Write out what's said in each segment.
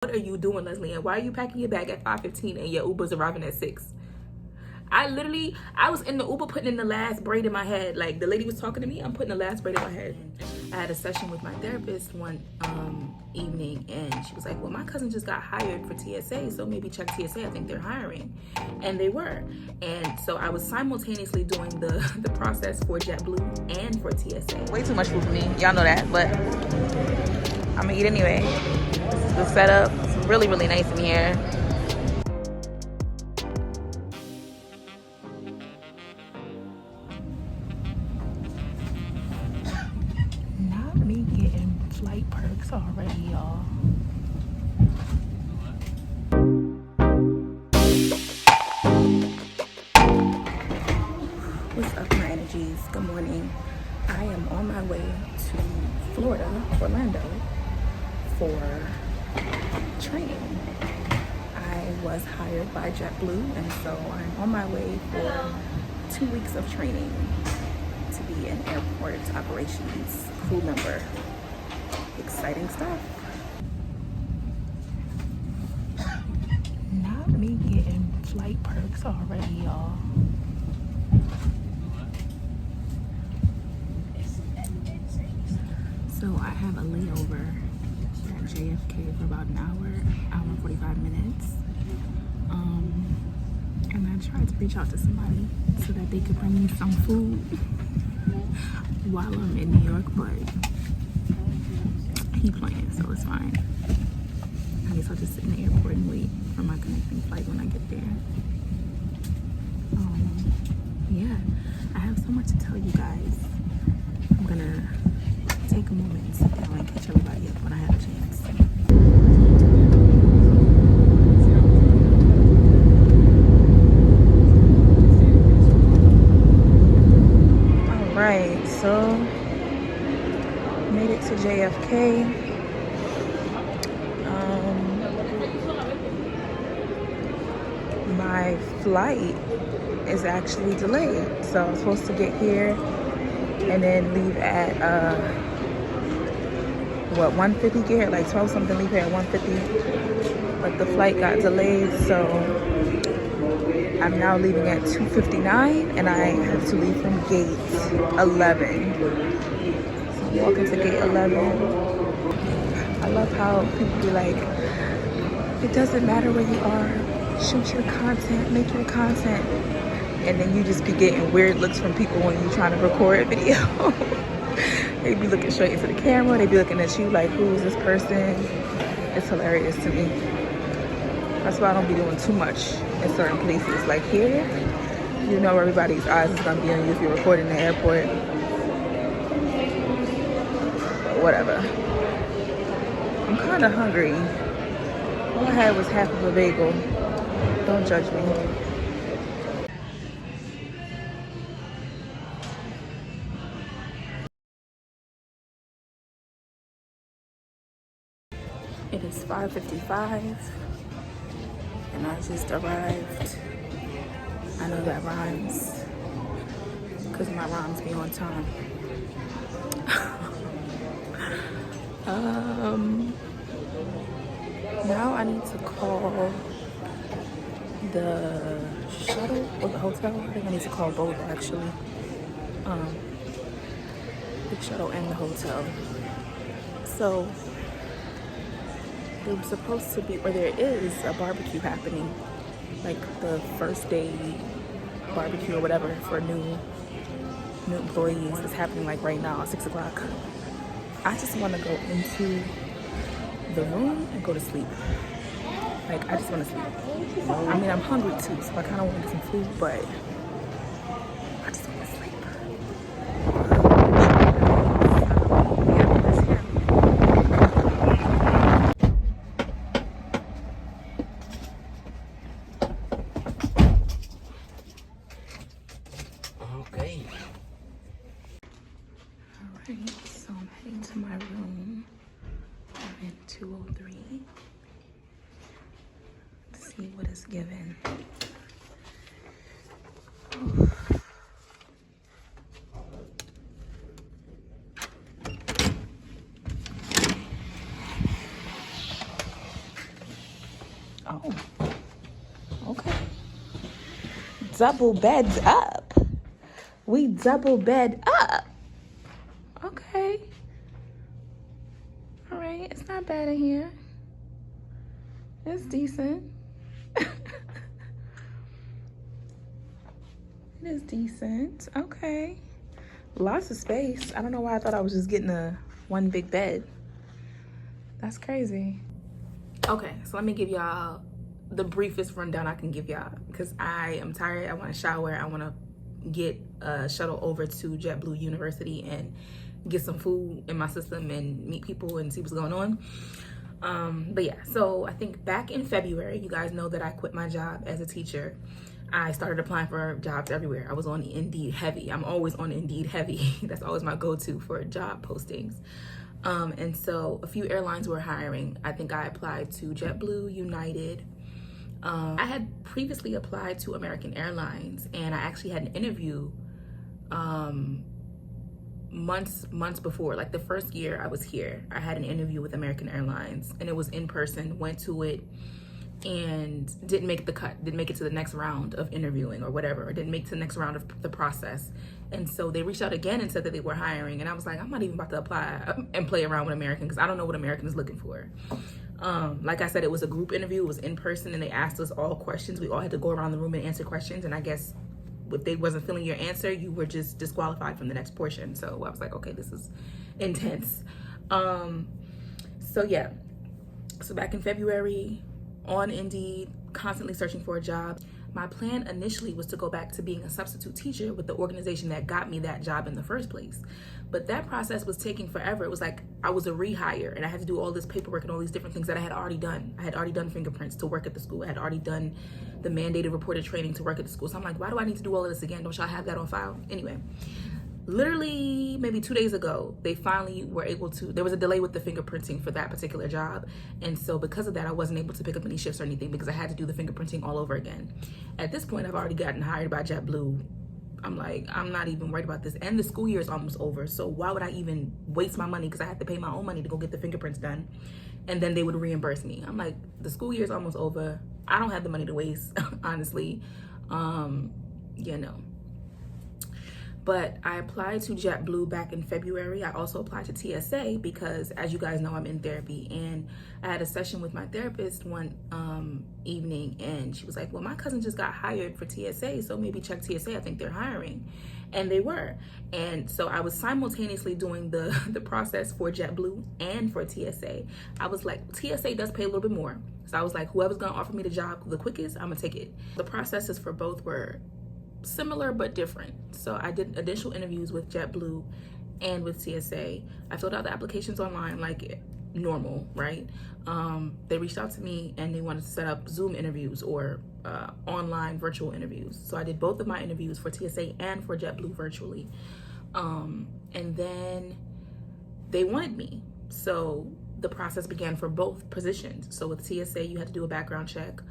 What are you doing, Leslie? And why are you packing your bag at 5:15 and your Uber's arriving at 6? I was in the Uber putting in the last braid in my head. Like, the lady was talking to me, I'm putting the last braid in my head. I had a session with my therapist one evening, and she was like, well, my cousin just got hired for TSA, so maybe check TSA, I think they're hiring. And they were. And so I was simultaneously doing the process for JetBlue and for TSA. Way too much food for me, y'all know that, but I'm gonna eat anyway. This is the setup. It's really, really nice in here. Flight perks already, y'all. What's up, my energies? Good morning. I am on my way to Florida, Orlando, for training. I was hired by JetBlue, and so I'm on my way for 2 weeks of training to be an Airport Operations Crewmember. Exciting stuff. Not me getting flight perks already, y'all. So I have a layover at JFK for about an hour and 45 minutes. And I tried to reach out to somebody so that they could bring me some food while I'm in New York, but he playing, so it's fine. I guess I'll just sit in the airport and wait for my connecting flight when I get there. Yeah, I have so much to tell you guys. I'm gonna take a moment and sit down and catch everybody up when I have a chance. All right, so made it to JFK. My flight is actually delayed, so I'm supposed to get here and then leave at 1:50. Get here at like 12 something, leave here at 1:50, but the flight got delayed, so I'm now leaving at 2:59, and I have to leave from gate 11. So I'm walking to gate 11. I love how people be like, it doesn't matter where you are, shoot your content, make your content. And then you just be getting weird looks from people when you're trying to record a video. They be looking straight into the camera, they be looking at you like, who is this person? It's hilarious to me. That's why I don't be doing too much in certain places. Like here, you know everybody's eyes is gonna be on you if you're recording in the airport. But whatever. I'm kind of hungry. All I had was half of a bagel. Don't judge me. It is 5:55 and I just arrived. I know that rhymes because my rhymes be on time. Now I need to call the shuttle or the hotel. I think I need to call both actually. The shuttle and the hotel. So there was supposed to be, or there is, a barbecue happening, like the first day barbecue or whatever for new employees. It's happening like right now at 6 o'clock. I just want to go into the room and go to sleep. Like, I just want to sleep. I mean, I'm hungry too, so I kind of want to get some food, but I just want to sleep. Okay. Alright, so I'm heading to my room. I'm in 203 to see what is given. Oh, okay. Double beds up. We double bed up. Okay. All right, it's not bad in here. It's decent. It is decent. Okay. Lots of space. I don't know why I thought I was just getting a one big bed. That's crazy. Okay, so let me give y'all the briefest rundown I can give y'all because I am tired. I want to shower. I want to get a shuttle over to JetBlue University and get some food in my system and meet people and see what's going on. But yeah, so I think back in February, you guys know that I quit my job as a teacher. I started applying for jobs everywhere. I was on Indeed heavy. I'm always on Indeed heavy. That's always my go-to for job postings. And so a few airlines were hiring. I think I applied to JetBlue, United. I had previously applied to American Airlines, and I actually had an interview months before. Like the first year I was here, I had an interview with American Airlines, and it was in person. Went to it and didn't make the cut, didn't make it to the next round of interviewing or whatever, or didn't make it to the next round of the process. And so they reached out again and said that they were hiring, and I was like, I'm not even about to apply and play around with American because I don't know what American is looking for. Like I said, it was a group interview. It was in person, and they asked us all questions. We all had to go around the room and answer questions, and I guess if they wasn't feeling your answer, you were just disqualified from the next portion. So I was like, okay, this is intense. So yeah, so back in February, on Indeed, constantly searching for a job. My plan initially was to go back to being a substitute teacher with the organization that got me that job in the first place. But that process was taking forever. It was like I was a rehire and I had to do all this paperwork and all these different things that I had already done. I had already done fingerprints to work at the school. I had already done the mandated reported training to work at the school. So I'm like, why do I need to do all of this again? Don't y'all have that on file? Anyway, literally maybe 2 days ago, they finally were able to, there was a delay with the fingerprinting for that particular job. And so because of that, I wasn't able to pick up any shifts or anything because I had to do the fingerprinting all over again. At this point, I've already gotten hired by JetBlue. I'm like, I'm not even worried about this. And the school year is almost over. So why would I even waste my money? Because I had to pay my own money to go get the fingerprints done. And then they would reimburse me. I'm like, the school year is almost over. I don't have the money to waste, honestly. Yeah, no. But I applied to JetBlue back in February. I also applied to TSA because, as you guys know, I'm in therapy. And I had a session with my therapist one evening, and she was like, well, my cousin just got hired for TSA, so maybe check TSA. I think they're hiring. And they were. And so I was simultaneously doing the process for JetBlue and for TSA. I was like, TSA does pay a little bit more. So I was like, whoever's going to offer me the job the quickest, I'm going to take it. The processes for both were similar but different. So I did initial interviews with JetBlue and with TSA. I filled out the applications online like normal, right? They reached out to me and they wanted to set up Zoom interviews or online virtual interviews. So I did both of my interviews for TSA and for JetBlue virtually. And then they wanted me. So the process began for both positions. So with TSA, you had to do a background check,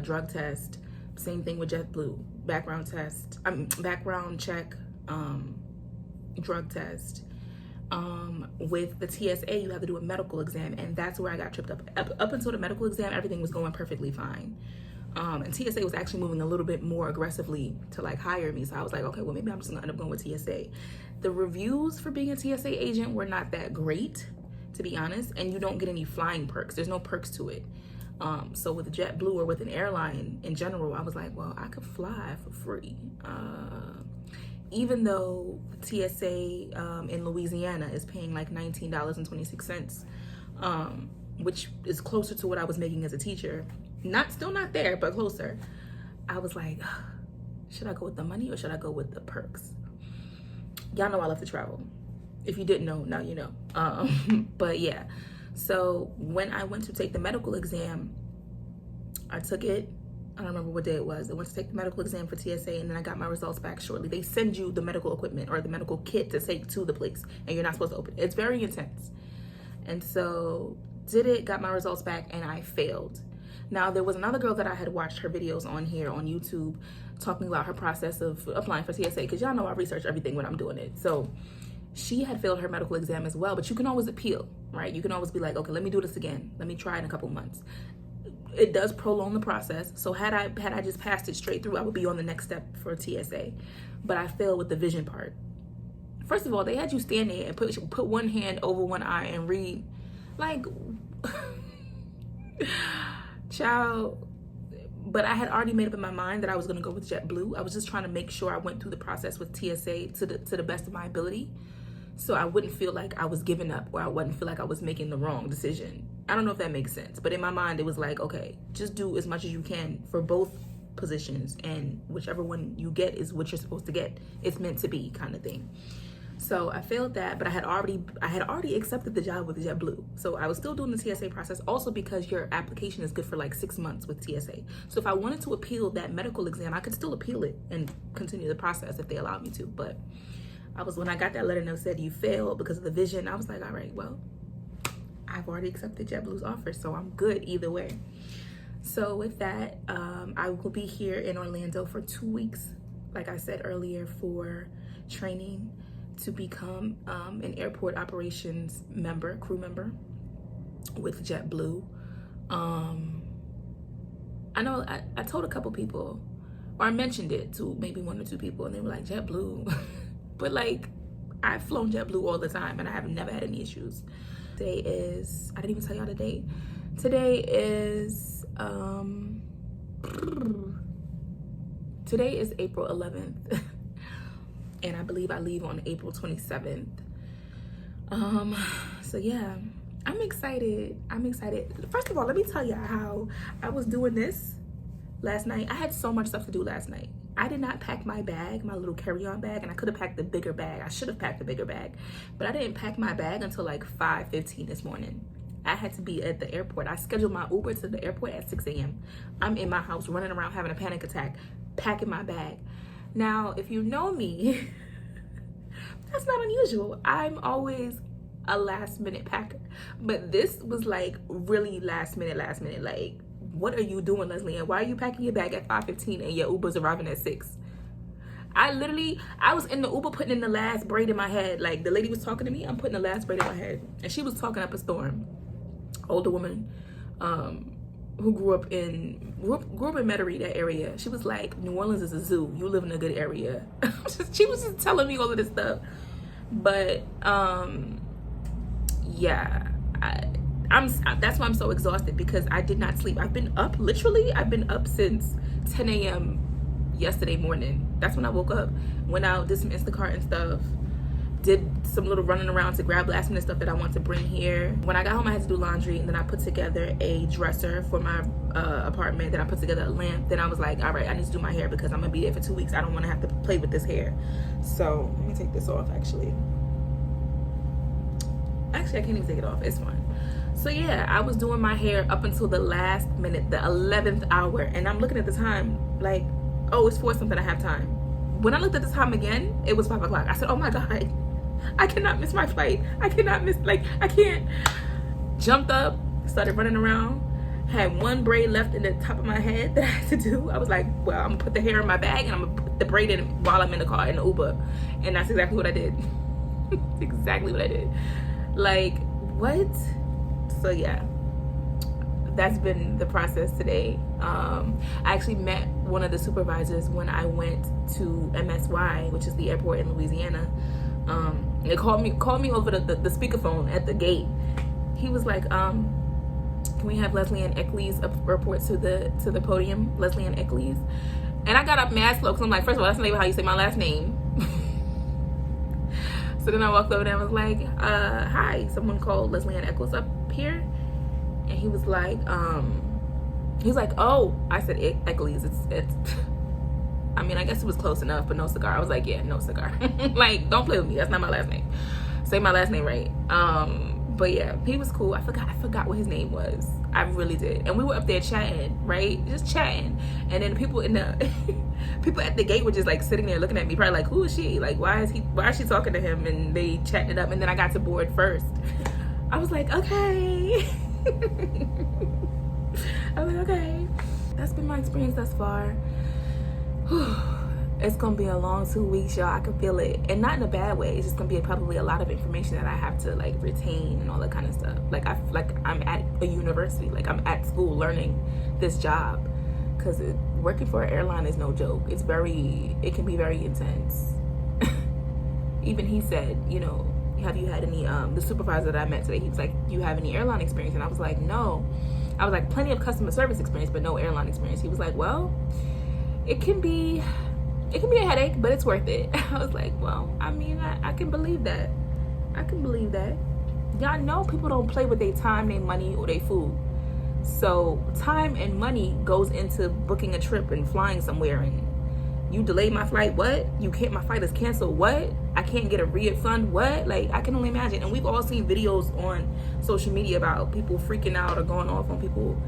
drug test. Same thing with JetBlue, background check, drug test. With the TSA, you have to do a medical exam, and that's where I got tripped up. Up until the medical exam, everything was going perfectly fine. And TSA was actually moving a little bit more aggressively to like hire me. So I was like, okay, well, maybe I'm just gonna end up going with TSA. The reviews for being a TSA agent were not that great, to be honest, and you don't get any flying perks. There's no perks to it. So with JetBlue or with an airline in general, I was like, well, I could fly for free. Even though TSA in Louisiana is paying like $19.26, which is closer to what I was making as a teacher. Still not there, but closer. I was like, should I go with the money or should I go with the perks? Y'all know I love to travel. If you didn't know, now you know. But yeah. So when I went to take the medical exam, I took it, I don't remember what day it was. I went to take the medical exam for TSA and then I got my results back shortly. They send you the medical equipment or the medical kit to take to the place and you're not supposed to open it. It's very intense. And so did it, got my results back, and I failed. Now there was another girl that I had watched her videos on here on YouTube talking about her process of applying for TSA, because y'all know I research everything when I'm doing it. So she had failed her medical exam as well, but you can always appeal, right? You can always be like, okay, let me do this again. Let me try in a couple months. it does prolong the process. So had I just passed it straight through, I would be on the next step for TSA. But I failed with the vision part. First of all, they had you stand there and put one hand over one eye and read. Like, child. But I had already made up in my mind that I was going to go with JetBlue. I was just trying to make sure I went through the process with TSA to the best of my ability, so I wouldn't feel like I was giving up, or I wouldn't feel like I was making the wrong decision. I don't know if that makes sense, but in my mind it was like, okay, just do as much as you can for both positions, and whichever one you get is what you're supposed to get. It's meant to be, kind of thing. So I failed that, but I had already accepted the job with JetBlue. So I was still doing the TSA process, also because your application is good for like 6 months with TSA. So if I wanted to appeal that medical exam, I could still appeal it and continue the process if they allowed me to. But when I got that letter and it said you failed because of the vision, I was like, all right, well, I've already accepted JetBlue's offer, so I'm good either way. So with that, I will be here in Orlando for 2 weeks, like I said earlier, for training to become an Airport Operations crew member with JetBlue. I know I told a couple people, or I mentioned it to maybe 1 or 2 people, and they were like, JetBlue. But like, I've flown JetBlue all the time and I have never had any issues. Today is, I didn't even tell y'all the date. Today is April 11th. And I believe I leave on April 27th. So yeah, I'm excited. First of all, let me tell you how I was doing this last night. I had so much stuff to do last night. I did not pack my bag, my little carry-on bag, and I could have packed the bigger bag. I should have packed the bigger bag, but I didn't pack my bag until like 5:15 this morning. I had to be at the airport. I scheduled my Uber to the airport at 6 a.m. I'm in my house running around having a panic attack, packing my bag. Now, if you know me, that's not unusual. I'm always a last minute packer, but this was like really last minute. Like, what are you doing, Leslie? And why are you packing your bag at 5:15 and your Uber's arriving at 6? I was in the Uber putting in the last braid in my head. Like, the lady was talking to me, I'm putting the last braid in my head, and she was talking up a storm. Older woman, who grew up in Metairie, that area. She was like, New Orleans is a zoo. You live in a good area. She was just telling me all of this stuff. But yeah, that's why I'm so exhausted, because I did not sleep. I've been up since 10 a.m. yesterday morning. That's when I woke up. Went out, did some Instacart and stuff. Did some little running around to grab last minute stuff that I want to bring here. When I got home, I had to do laundry, and then I put together a dresser for my apartment. Then I put together a lamp. Then I was like, all right, I need to do my hair because I'm gonna be there for 2 weeks. I don't want to have to play with this hair. So let me take this off. Actually, I can't even take it off. It's fine. So yeah, I was doing my hair up until the last minute, the 11th hour, and I'm looking at the time like, oh, it's 4 something. I have time. When I looked at the time again, it was 5 o'clock. I said, oh my God, I cannot miss my flight. I can't. Jumped up, started running around, had 1 braid left in the top of my head that I had to do. I was like, well, I'm gonna put the hair in my bag and I'm gonna put the braid in while I'm in the car, in the Uber. And that's exactly what I did. Exactly what I did. Like, what? So yeah, that's been the process today. I actually met one of the supervisors when I went to MSY, which is the airport in Louisiana. They called me over the speakerphone at the gate. He was like, can we have Leslie Ann Eccles report to the podium? Leslie Ann Eccles. And I got up mad slow, because I'm like, first of all, that's not even how you say my last name. So then I walked over there and was like, hi, someone called Leslie Ann Eccles up here. And he was like, oh, I said Eccles. It's I mean, I guess it was close enough, but no cigar. I was like, yeah, no cigar. Like, don't play with me. That's not my last name. Say my last name right. But yeah, he was cool. I forgot what his name was. I really did. And we were up there chatting, right? Just chatting. And then the people people at the gate were just like sitting there looking at me, probably like, who is she? Like, why is she talking to him? And they chatted it up. And then I got to board first. I was like, okay. I was like, okay. That's been my experience thus far. It's gonna be a long 2 weeks, y'all. I can feel it, and not in a bad way. It's just gonna be probably a lot of information that I have to like retain and all that kind of stuff. Like I'm at a university, like I'm at school learning this job, because working for an airline is no joke. It can be very intense. Even he said, you know, have you had any, the supervisor that I met today, he was like, do you have any airline experience? And I was like, no. I was like, plenty of customer service experience, but no airline experience. He was like, well, it can be a headache, but it's worth it. I was like, well, I mean, I can believe that. I can believe that. Y'all know people don't play with their time, their money, or their food. So time and money goes into booking a trip and flying somewhere, and you delayed my flight, what? My flight is canceled, what? I can't get a refund, what? Like, I can only imagine. And we've all seen videos on social media about people freaking out or going off on people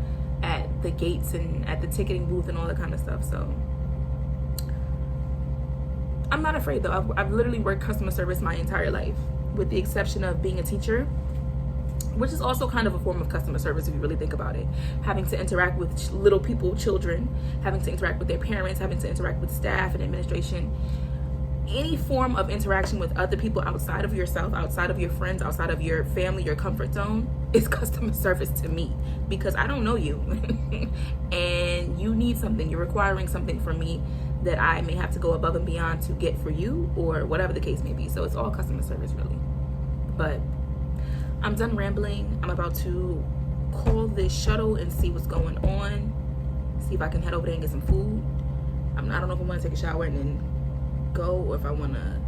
at the gates and at the ticketing booth and all that kind of stuff. So I'm not afraid though. I've literally worked customer service my entire life, with the exception of being a teacher, which is also kind of a form of customer service if you really think about it. Having to interact with little people, children, having to interact with their parents, having to interact with staff and administration. Any form of interaction with other people outside of yourself, outside of your friends, outside of your family, your comfort zone, is customer service to me, because I don't know you and you need something, you're requiring something from me that I may have to go above and beyond to get for you, or whatever the case may be. So it's all customer service really. But I'm done rambling. I'm about to call this shuttle and see what's going on, see if I can head over there and get some food. I don't know if I want to take a shower and then go, or if I want to,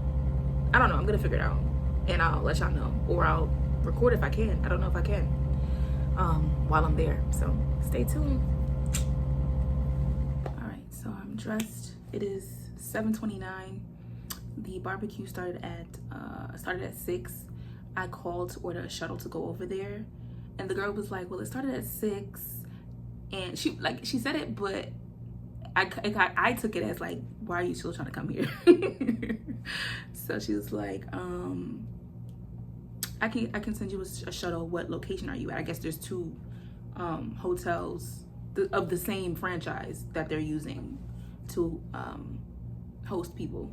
I don't know. I'm gonna figure it out and I'll let y'all know, or I'll record if I can. I don't know if I can while I'm there, so stay tuned. All right, so I'm dressed. It is 7:29. The barbecue started at 6. I called to order a shuttle to go over there, and the girl was like, well, it started at 6, and she said it, but I took it as like, why are you still trying to come here? So she was like, I can send you a shuttle. What location are you at? I guess there's 2 hotels of the same franchise that they're using to host people.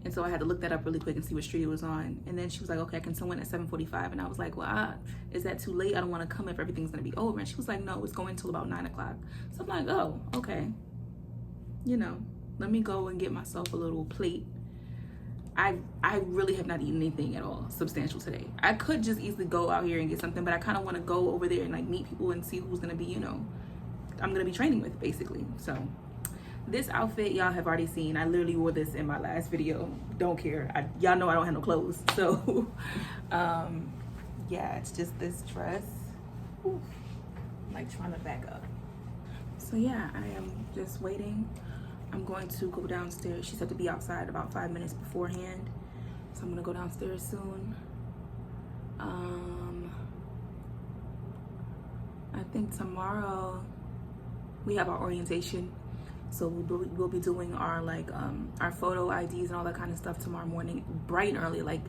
And so I had to look that up really quick and see what street it was on. And then she was like, okay, I can send one at 7:45. And I was like, well, is that too late? I don't want to come if everything's going to be over. And she was like, no, it's going till about 9 o'clock. So I'm like, oh, okay. You know, let me go and get myself a little plate. I really have not eaten anything at all substantial today. I could just easily go out here and get something, but I kind of want to go over there and like meet people and see who's going to be, you know, I'm going to be training with basically. So this outfit y'all have already seen. I literally wore this in my last video. Don't care. Y'all know I don't have no clothes. So yeah, it's just this dress. Ooh, I'm like trying to back up. So yeah, I am just waiting. I'm going to go downstairs. She said to be outside about 5 minutes beforehand. So I'm gonna go downstairs soon. I think tomorrow we have our orientation. So we'll be doing our our photo IDs and all that kind of stuff tomorrow morning, bright and early. Like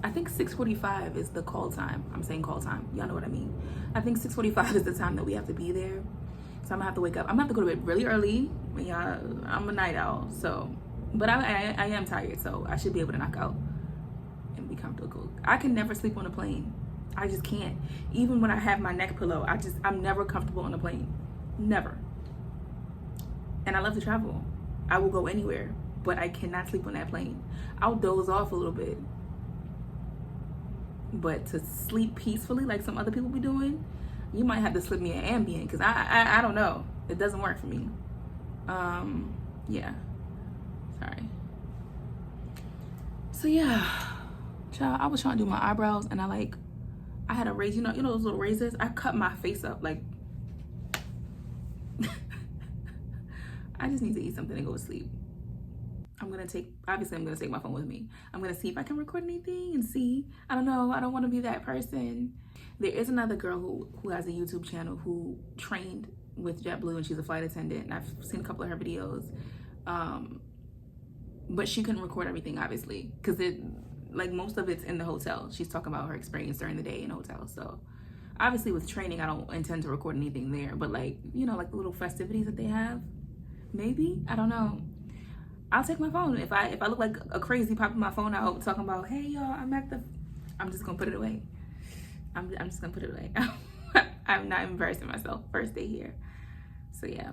I think 6:45 is the call time. I'm saying call time. Y'all know what I mean. I think 6:45 is the time that we have to be there. So I'm gonna have to wake up. I'm gonna have to go to bed really early. Yeah, I'm a night owl. So, but I am tired. So I should be able to knock out and be comfortable. I can never sleep on a plane. I just can't. Even when I have my neck pillow, I'm never comfortable on a plane. Never. And I love to travel. I will go anywhere, but I cannot sleep on that plane. I'll doze off a little bit. But to sleep peacefully like some other people be doing, you might have to slip me an Ambien, because I don't know. It doesn't work for me. Yeah. Sorry. So yeah, child, I was trying to do my eyebrows and I had a raise, you know those little razors? I cut my face up like I just need to eat something and go to sleep. Obviously I'm gonna take my phone with me. I'm gonna see if I can record anything and see. I don't know, I don't wanna be that person. There is another girl who has a YouTube channel who trained with JetBlue, and she's a flight attendant, and I've seen a couple of her videos. But she couldn't record everything, obviously, because most of it's in the hotel. She's talking about her experience during the day in hotels. So obviously with training, I don't intend to record anything there, but the little festivities that they have, maybe, I don't know. I'll take my phone. If I look like a crazy popping my phone out talking about, hey y'all, I'm just gonna put it away. I'm just gonna put it away. I'm not embarrassing myself. First day here. So yeah.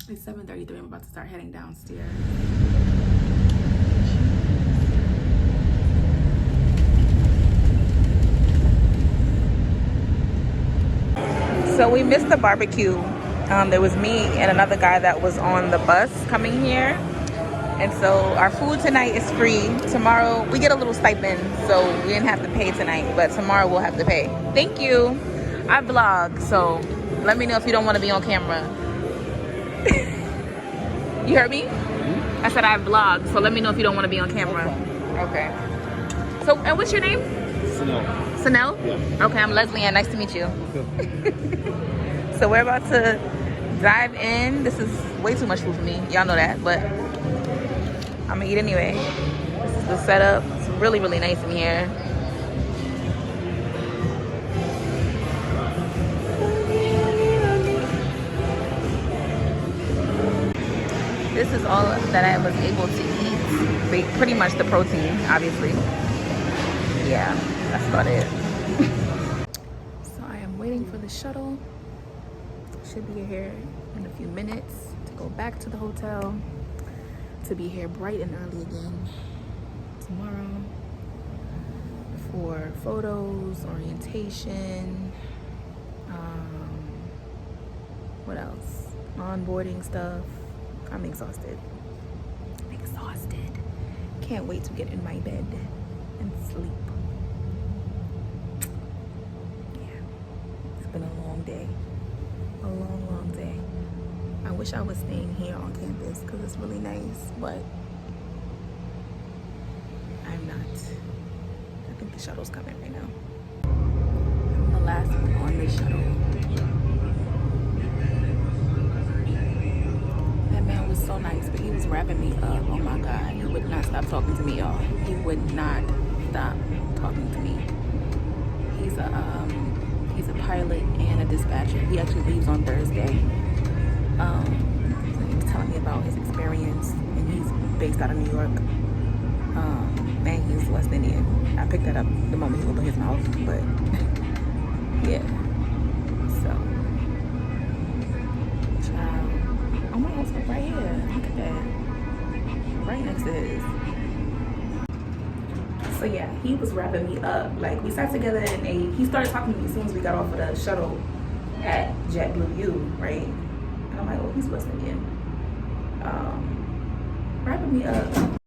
It's 7:33. I'm about to start heading downstairs. So we missed the barbecue. There was me and another guy that was on the bus coming here. And so our food tonight is free. Tomorrow we get a little stipend, so we didn't have to pay tonight, but tomorrow we'll have to pay. Thank you. I vlog, so let me know if you don't want to be on camera. You heard me? I said I vlog, so let me know if you don't want to be on camera. Okay. So, and what's your name? Sanel. Sanel? Yeah. Okay, I'm Leslie Ann. Nice to meet you. So we're about to dive in. This is way too much food for me. Y'all know that, but I'm gonna eat anyway. This is the setup. It's really, really nice in here. This is all that I was able to eat. Pretty much the protein, obviously. Yeah, that's about it. So I am waiting for the shuttle. Should be here in a few minutes to go back to the hotel, to be here bright and early again tomorrow for photos, orientation, what else? Onboarding stuff. I'm exhausted. Can't wait to get in my bed and sleep. Yeah, it's been a long day. A long, long day. I wish I was staying here on campus because it's really nice, but I'm not. I think the shuttle's coming right now. I'm the last one on this shuttle. That man was so nice, but he was wrapping me up. Oh my God. He would not stop talking to me, y'all. He would not stop talking to me. He's a pilot and a dispatcher. He actually leaves on Thursday. He was telling me about his experience, and he's based out of New York. And he's West Indian. I picked that up the moment he opened his mouth, but yeah. So, child. Oh my house is right here. Look at that. Right next to his. So yeah, he was wrapping me up. Like, we sat together and he started talking to me as soon as we got off of the shuttle at JetBlue U, right? And I'm like, oh, he's West Indian. Wrapping me up.